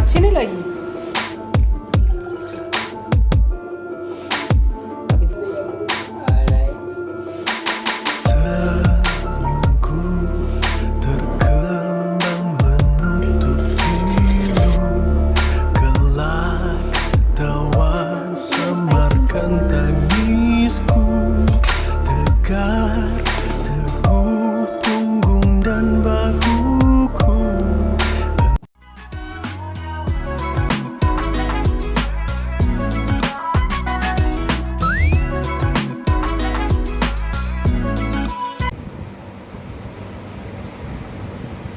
अच्छी नहीं लगी? Senyumku terkembang menutup pilu, gelak tawa samarkan tangisku, tegar teguh punggung dan bahuku.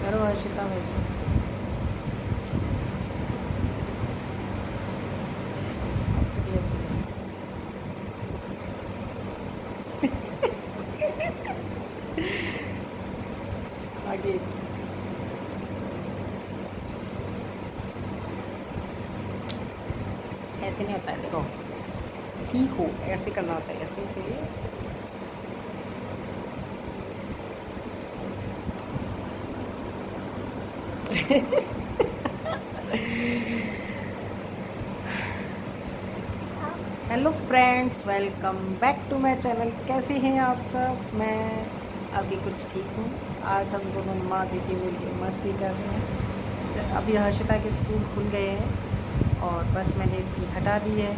करो हर्षिता वैसे। अच्छी। आगे ऐसे नहीं होता है, देखो सीखो, ऐसे करना होता है, ऐसे करिए। Hello friends, welcome back to my channel. कैसे हैं आप सब? मैं अभी कुछ ठीक हूँ। आज हम दोनों माँ बेटी मिलकर मस्ती कर रहे हैं। अभी हर्षिता के स्कूल खुल गए हैं और बस मैंने इसकी हटा दी है,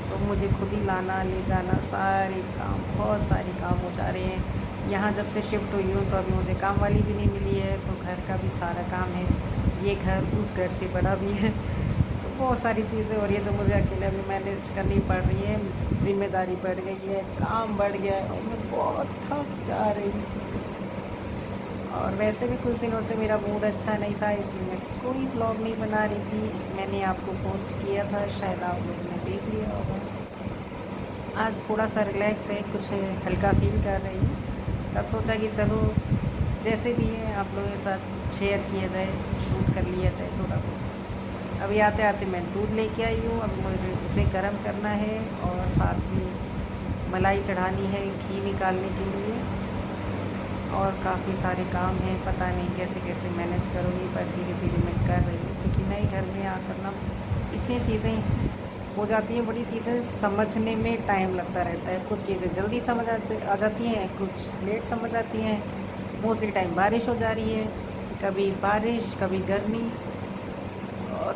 तो मुझे खुद ही लाना ले जाना सारे काम, बहुत सारे काम हो जा रहे हैं। यहाँ जब से शिफ्ट हुई हूँ तो अभी मुझे काम वाली भी नहीं मिली है, तो घर का भी सारा काम है। ये घर उस घर से बड़ा भी है, तो बहुत सारी चीज़ें हो रही है जो मुझे अकेले अभी मैनेज करनी पड़ रही है। जिम्मेदारी बढ़ गई है, काम बढ़ गया है और मैं बहुत थक जा रही हूँ। और वैसे भी कुछ दिनों से मेरा मूड अच्छा नहीं था, इसलिए मैं कोई व्लॉग नहीं बना रही थी। मैंने आपको पोस्ट किया था, शायद आप लोगों ने देख लिया होगा। आज थोड़ा सा रिलैक्स है, कुछ हल्का फील कर रही हूँ, तब सोचा कि चलो जैसे भी है आप लोगों के साथ शेयर किया जाए, शूट कर लिया जाए थोड़ा बहुत। अभी आते आते मैं दूध लेके आई हूँ, अब मुझे उसे गर्म करना है और साथ में मलाई चढ़ानी है घी निकालने के लिए। और काफ़ी सारे काम हैं, पता नहीं कैसे कैसे मैनेज करूँगी, पर धीरे धीरे मैं कर रही हूँ, क्योंकि नए घर में आकर ना इतनी चीज़ें हो जाती हैं, बड़ी चीज़ें समझने में टाइम लगता रहता है। कुछ चीज़ें जल्दी समझ आ जाती हैं, कुछ लेट समझ आती हैं। मोस्टली टाइम बारिश हो जा रही है, कभी बारिश कभी गर्मी, और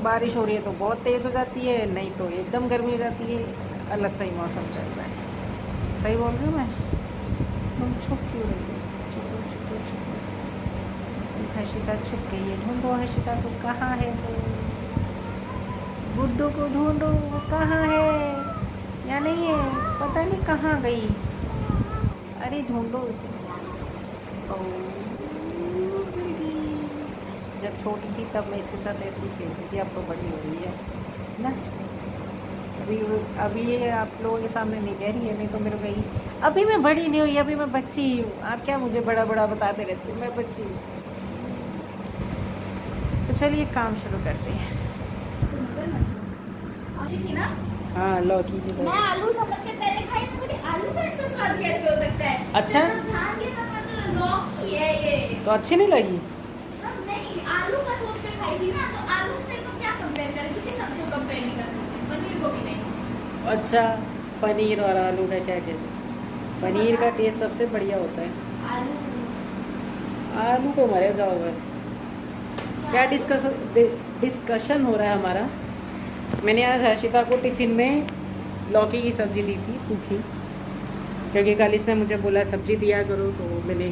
बारिश हो रही है तो बहुत तेज़ हो जाती है, नहीं तो एकदम गर्मी हो जाती है। अलग सा ही मौसम चल रहा है। सही बोल रही हूँ मैं? तुम छुप क्यों रही हो? छुपो छुपो छुपो। हर्षिता छुप गई है, ढूंढो हर्षिता को, कहाँ है वो? गुड्डू को ढूंढो, वो कहाँ है या नहीं है, पता नहीं कहाँ गई। अरे ढूंढो उसे। जब छोटी थी तब मैं इसके साथ ऐसे ही खेलती थी, अब तो बड़ी हो रही है ना। अभी ये आप लोगों के सामने नहीं कह रही है, नहीं तो मेरे को कही अभी मैं बड़ी नहीं हुई, अभी मैं बच्ची ही हूँ। आप क्या मुझे बड़ा बड़ा बताते रहते हो, मैं बच्ची हूँ। तो चलिए काम शुरू करते हैं। थी ना, हाँ, लौकी की मैं सब्जी। आलू समझ के पहले खाई, तो मुझे आलू का ऐसा स्वाद कैसे हो सकता है? अच्छा? जब ध्यान दिया तब पता चला लौकी है ये। तो अच्छी नहीं लगी? तब नहीं, आलू का सोच के खाई थी ना, तो आलू से तो क्या कंपेयर करें, किसी सब्जी को कंपेयर नहीं कर सकते, पनीर को भी नहीं। अच्छा, पनीर और आलू का क्या कहते हैं? पनीर का टेस्ट सबसे बढ़िया होता है। आलू पे मरे जाओ बस। क्या डिस्कशन हो रहा है हमारा? मैंने आज हर्षिता को टिफ़िन में लौकी की सब्ज़ी दी थी, सूखी, क्योंकि कल इसने मुझे बोला सब्ज़ी दिया करो, तो मैंने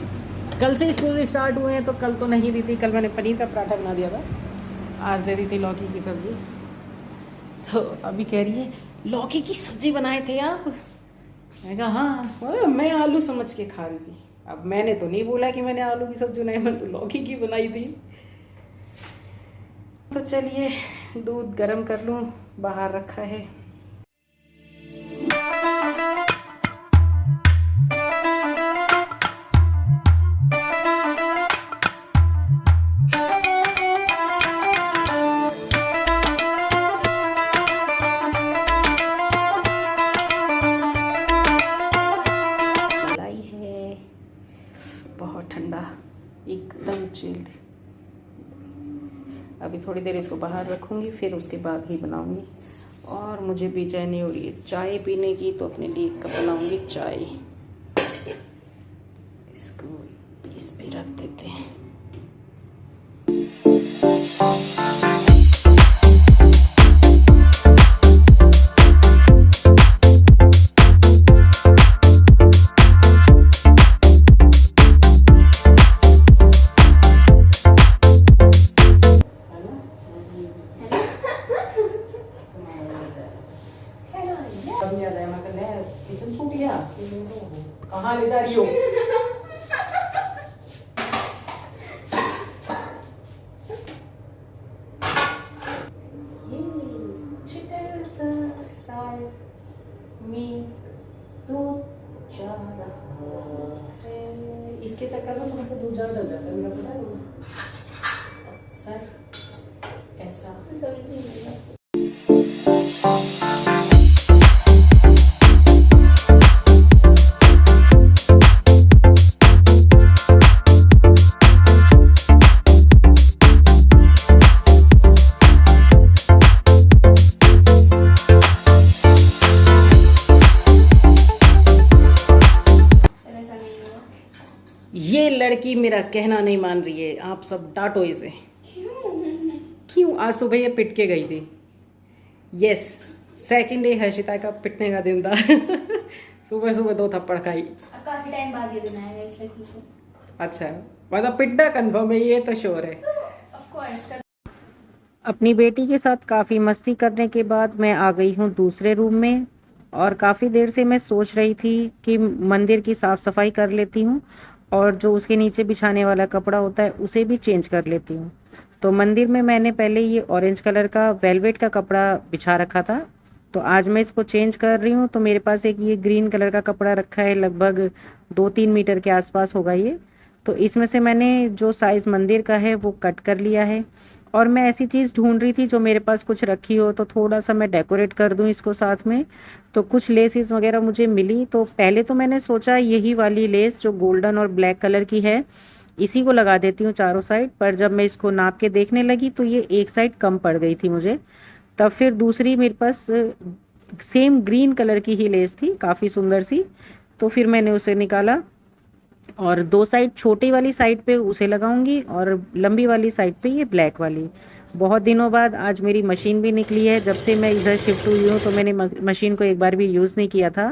कल से स्कूल स्टार्ट हुए हैं तो कल तो नहीं दी थी। कल मैंने पनीर का पराठा बना दिया था, आज दे दी थी लौकी की सब्ज़ी। तो अभी कह रही है लौकी की सब्ज़ी बनाए थे आप? मैं कहा हाँ, मैं आलू समझ के खा रही थी। अब मैंने तो नहीं बोला कि मैंने आलू की सब्ज़ी बनाई, मैं तो लौकी की बनाई थी। तो चलिए दूध गरम कर लूँ, बाहर रखा है। मलाई है, बहुत ठंडा, एकदम चिल्ड। अभी थोड़ी देर इसको बाहर रखूँगी, फिर उसके बाद ही बनाऊँगी। और मुझे बेचैनी हो रही है चाय पीने की, तो अपने लिए एक कप बनाऊँगी चाय। इसको इस पे रख देते हैं। किचन छूट गया, कहाँ ले जा रही हो? इसके चक्कर में तुमसे दूध ज़्यादा डल जाता है, मेरा पता है सर ऐसा। ये लड़की मेरा कहना नहीं मान रही है, आप सब डांटो इसे। क्यों? आज सुबह ये पिट के गई थी। यस, सेकंड डे हर्षिता का पिटने का दिन था। सुबह सुबह 2 थप्पड़ खाई। अब काफी टाइम बाद ये दिन आएगा, इसलिए खुश हूँ। अच्छा, मतलब पिटना कंफर्म है, ये तो श्योर है। Of course. अपनी बेटी के साथ काफ़ी मस्ती करने के बाद मैं आ गई हूँ दूसरे रूम में, और काफ़ी देर से मैं सोच रही थी कि मंदिर की साफ़ सफाई कर लेती हूँ और जो उसके नीचे बिछाने वाला कपड़ा होता है उसे भी चेंज कर लेती हूँ। तो मंदिर में मैंने पहले ये ऑरेंज कलर का वेलवेट का कपड़ा बिछा रखा था, तो आज मैं इसको चेंज कर रही हूँ। तो मेरे पास एक ये ग्रीन कलर का कपड़ा रखा है, लगभग 2-3 मीटर के आसपास होगा ये। तो इसमें से मैंने जो साइज़ मंदिर का है वो कट कर लिया है, और मैं ऐसी चीज़ ढूंढ रही थी जो मेरे पास कुछ रखी हो तो थोड़ा सा मैं डेकोरेट कर दूं इसको साथ में। तो कुछ लेसेस वगैरह मुझे मिली, तो पहले तो मैंने सोचा यही वाली लेस जो गोल्डन और ब्लैक कलर की है इसी को लगा देती हूँ चारों साइड, पर जब मैं इसको नाप के देखने लगी तो ये एक साइड कम पड़ गई थी मुझे। तब फिर दूसरी मेरे पास सेम ग्रीन कलर की ही लेस थी, काफ़ी सुंदर सी, तो फिर मैंने उसे निकाला और 2 साइड, छोटी वाली साइड पे उसे लगाऊंगी और लंबी वाली साइड पे ये ब्लैक वाली। बहुत दिनों बाद आज मेरी मशीन भी निकली है। जब से मैं इधर शिफ्ट हुई हूँ तो मैंने मशीन को एक बार भी यूज़ नहीं किया था।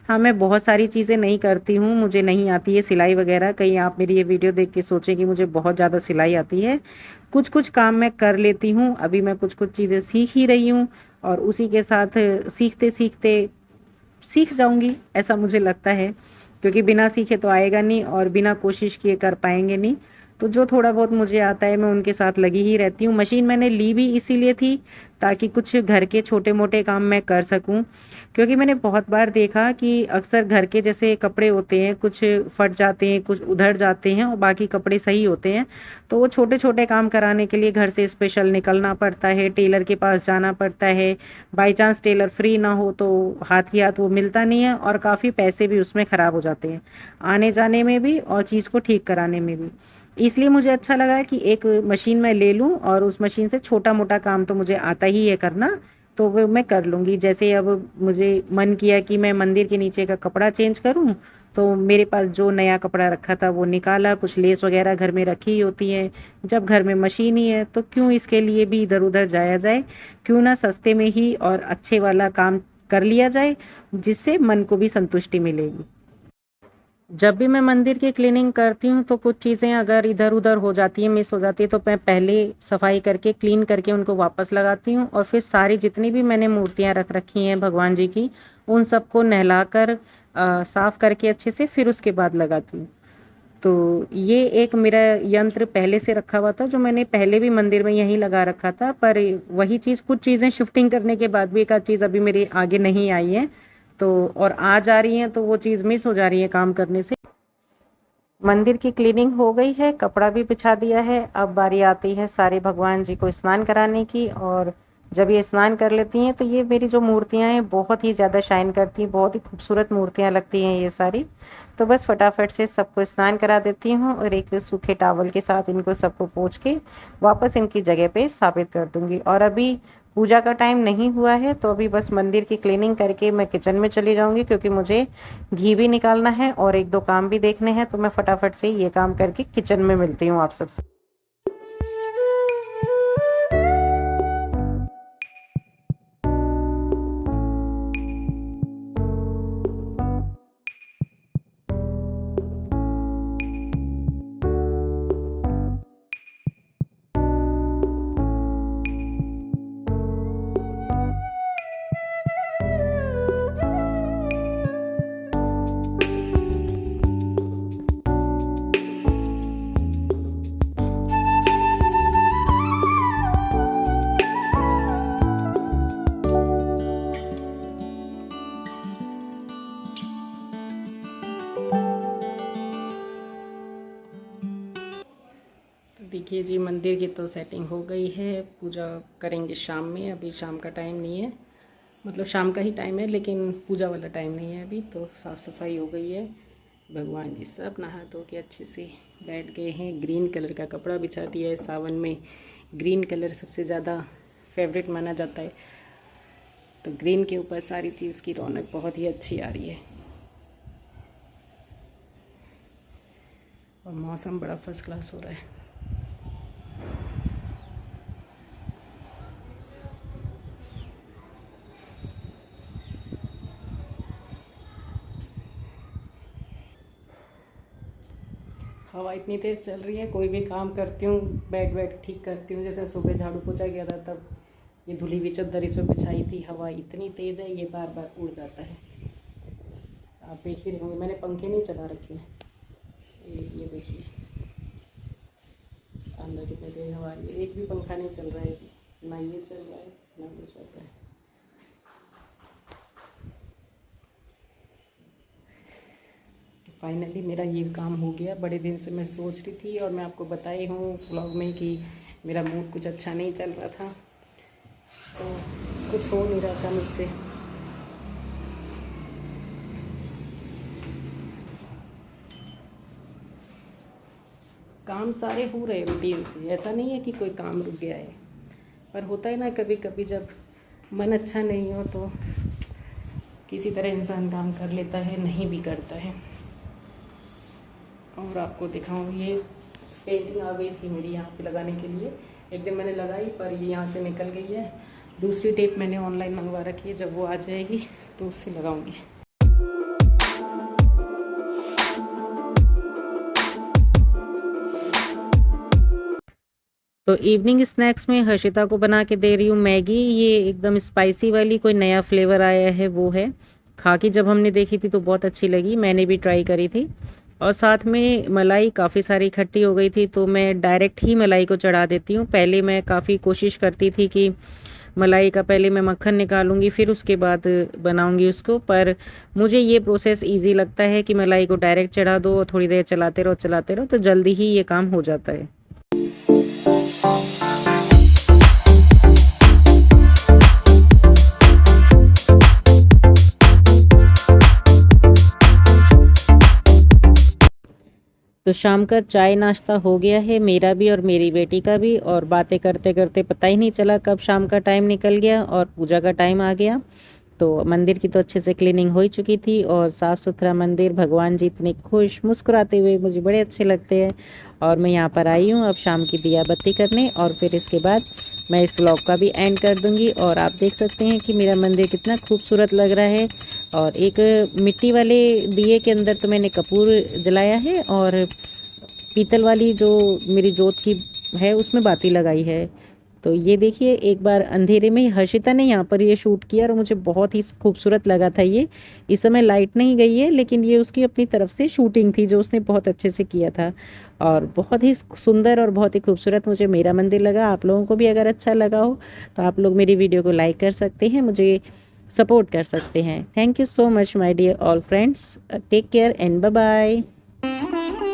हाँ, मैं बहुत सारी चीज़ें नहीं करती हूँ, मुझे नहीं आती है सिलाई वगैरह। कहीं आप मेरी ये वीडियो देख के सोचें कि मुझे बहुत ज़्यादा सिलाई आती है। कुछ कुछ काम मैं कर लेती हूँ, अभी मैं कुछ कुछ चीज़ें सीख ही रही हूँ और उसी के साथ सीखते सीखते सीख जाऊँगी, ऐसा मुझे लगता है, क्योंकि बिना सीखे तो आएगा नहीं और बिना कोशिश किए कर पाएंगे नहीं। तो जो थोड़ा बहुत मुझे आता है मैं उनके साथ लगी ही रहती हूँ। मशीन मैंने ली भी इसीलिए थी ताकि कुछ घर के छोटे मोटे काम मैं कर सकूँ, क्योंकि मैंने बहुत बार देखा कि अक्सर घर के जैसे कपड़े होते हैं, कुछ फट जाते हैं, कुछ उधड़ जाते हैं और बाकी कपड़े सही होते हैं। तो वो छोटे छोटे काम कराने के लिए घर से स्पेशल निकलना पड़ता है, टेलर के पास जाना पड़ता है। बाई चांस टेलर फ्री ना हो तो हाथ ही हाथ वो मिलता नहीं है और काफ़ी पैसे भी उसमें ख़राब हो जाते हैं, आने जाने में भी और चीज़ को ठीक कराने में भी। इसलिए मुझे अच्छा लगा कि एक मशीन मैं ले लूं और उस मशीन से छोटा मोटा काम तो मुझे आता ही है करना, तो वो मैं कर लूँगी। जैसे अब मुझे मन किया कि मैं मंदिर के नीचे का कपड़ा चेंज करूं, तो मेरे पास जो नया कपड़ा रखा था वो निकाला, कुछ लेस वगैरह घर में रखी ही होती है। जब घर में मशीन ही है तो क्यों इसके लिए भी इधर उधर जाया जाए, क्यों ना सस्ते में ही और अच्छे वाला काम कर लिया जाए, जिससे मन को भी संतुष्टि मिलेगी। जब भी मैं मंदिर की क्लीनिंग करती हूँ तो कुछ चीज़ें अगर इधर उधर हो जाती हैं, मिस हो जाती है, तो मैं पहले सफाई करके क्लीन करके उनको वापस लगाती हूँ और फिर सारी जितनी भी मैंने मूर्तियाँ रख रखी हैं भगवान जी की, उन सबको नहलाकर साफ़ करके अच्छे से फिर उसके बाद लगाती हूँ। तो ये एक मेरा यंत्र पहले से रखा हुआ था जो मैंने पहले भी मंदिर में यहीं लगा रखा था, पर वही चीज़ कुछ चीज़ें शिफ्टिंग करने के बाद भी एक आध चीज़ अभी मेरे आगे नहीं आई है, तो और आ जा रही हैं तो वो चीज़ मिस हो जा रही है काम करने से। मंदिर की क्लीनिंग हो गई है, कपड़ा भी बिछा दिया है। अब बारी आती है सारे भगवान जी को स्नान कराने की और जब ये स्नान कर लेती हैं तो ये मेरी जो मूर्तियाँ हैं बहुत ही ज़्यादा शाइन करती हैं, बहुत ही खूबसूरत मूर्तियाँ लगती हैं ये सारी। तो बस फटाफट से सबको स्नान करा देती हूँ और एक सूखे टॉवल के साथ इनको सबको पोंछ के वापस इनकी जगह पे स्थापित कर दूँगी। और अभी पूजा का टाइम नहीं हुआ है तो अभी बस मंदिर की क्लीनिंग करके मैं किचन में चली जाऊँगी, क्योंकि मुझे घी भी निकालना है और 1-2 काम भी देखने हैं। तो मैं फटाफट से ये काम करके किचन में मिलती हूँ आप सबसे। देखिए जी, मंदिर की तो सेटिंग हो गई है। पूजा करेंगे शाम में, अभी शाम का टाइम नहीं है, मतलब शाम का ही टाइम है लेकिन पूजा वाला टाइम नहीं है अभी। तो साफ़ सफाई हो गई है। भगवान जी सब नहा धो के अच्छे से बैठ गए हैं। ग्रीन कलर का कपड़ा बिछा दिया है। सावन में ग्रीन कलर सबसे ज़्यादा फेवरेट माना जाता है, तो ग्रीन के ऊपर सारी चीज़ की रौनक बहुत ही अच्छी आ रही है। और मौसम बड़ा फर्स्ट क्लास हो रहा है। हवा इतनी तेज़ चल रही है, कोई भी काम करती हूँ बैठ बैठ ठीक करती हूँ। जैसे सुबह झाड़ू पोछा किया था तब ये धुली हुई चद्दर इस पर बिछाई थी। हवा इतनी तेज़ है, ये बार बार उड़ जाता है। आप देख ही रहे होंगे, मैंने पंखे नहीं चला रखे हैं। ये देखिए अंदर कितनी तेज़ हवा आ रही है। एक भी पंखा नहीं चल रहा है, ना ये चल रहा है ना कुछ चल रहा है। फाइनली मेरा ये काम हो गया। बड़े दिन से मैं सोच रही थी और मैं आपको बताई हूँ व्लॉग में कि मेरा मूड कुछ अच्छा नहीं चल रहा था, तो कुछ हो नहीं रहा था मुझसे। काम सारे हो रहे रूटीन से, ऐसा नहीं है कि कोई काम रुक गया है, पर होता है ना कभी कभी जब मन अच्छा नहीं हो तो किसी तरह इंसान काम कर लेता है, नहीं भी करता है। और आपको दिखाऊँ, ये पेंटिंग आ गई थी मेरी यहाँ पे लगाने के लिए। एक दिन मैंने लगाई पर ये यहाँ से निकल गई है। दूसरी टेप मैंने ऑनलाइन मंगवा रखी है, जब वो आ जाएगी तो उससे लगाऊंगी। तो इवनिंग स्नैक्स में हर्षिता को बना के दे रही हूँ मैगी। ये एकदम स्पाइसी वाली कोई नया फ्लेवर आया है वो है। खा के जब हमने देखी थी तो बहुत अच्छी लगी, मैंने भी ट्राई करी थी। और साथ में मलाई काफ़ी सारी इकट्ठी हो गई थी, तो मैं डायरेक्ट ही मलाई को चढ़ा देती हूँ। पहले मैं काफ़ी कोशिश करती थी कि मलाई का पहले मैं मक्खन निकालूंगी फिर उसके बाद बनाऊंगी उसको, पर मुझे ये प्रोसेस इजी लगता है कि मलाई को डायरेक्ट चढ़ा दो और थोड़ी देर चलाते रहो तो जल्दी ही ये काम हो जाता है। तो शाम का चाय नाश्ता हो गया है मेरा भी और मेरी बेटी का भी, और बातें करते करते पता ही नहीं चला कब शाम का टाइम निकल गया और पूजा का टाइम आ गया। तो मंदिर की तो अच्छे से क्लीनिंग हो ही चुकी थी और साफ़ सुथरा मंदिर। भगवान जी इतने खुश मुस्कुराते हुए मुझे बड़े अच्छे लगते हैं। और मैं यहाँ पर आई हूँ अब शाम की दिया बत्ती करने, और फिर इसके बाद मैं इस व्लॉग का भी एंड कर दूँगी। और आप देख सकते हैं कि मेरा मंदिर कितना खूबसूरत लग रहा है। और एक मिट्टी वाले दिए के अंदर तो मैंने कपूर जलाया है, और पीतल वाली जो मेरी जोत की है उसमें बाती लगाई है। तो ये देखिए, एक बार अंधेरे में हर्षिता ने यहाँ पर ये शूट किया और मुझे बहुत ही खूबसूरत लगा था ये। इस समय लाइट नहीं गई है, लेकिन ये उसकी अपनी तरफ से शूटिंग थी जो उसने बहुत अच्छे से किया था, और बहुत ही सुंदर और बहुत ही खूबसूरत मुझे मेरा मंदिर लगा। आप लोगों को भी अगर अच्छा लगा हो तो आप लोग मेरी वीडियो को लाइक कर सकते हैं, मुझे सपोर्ट कर सकते हैं। Thank you so much my dear all friends. Take care and bye bye.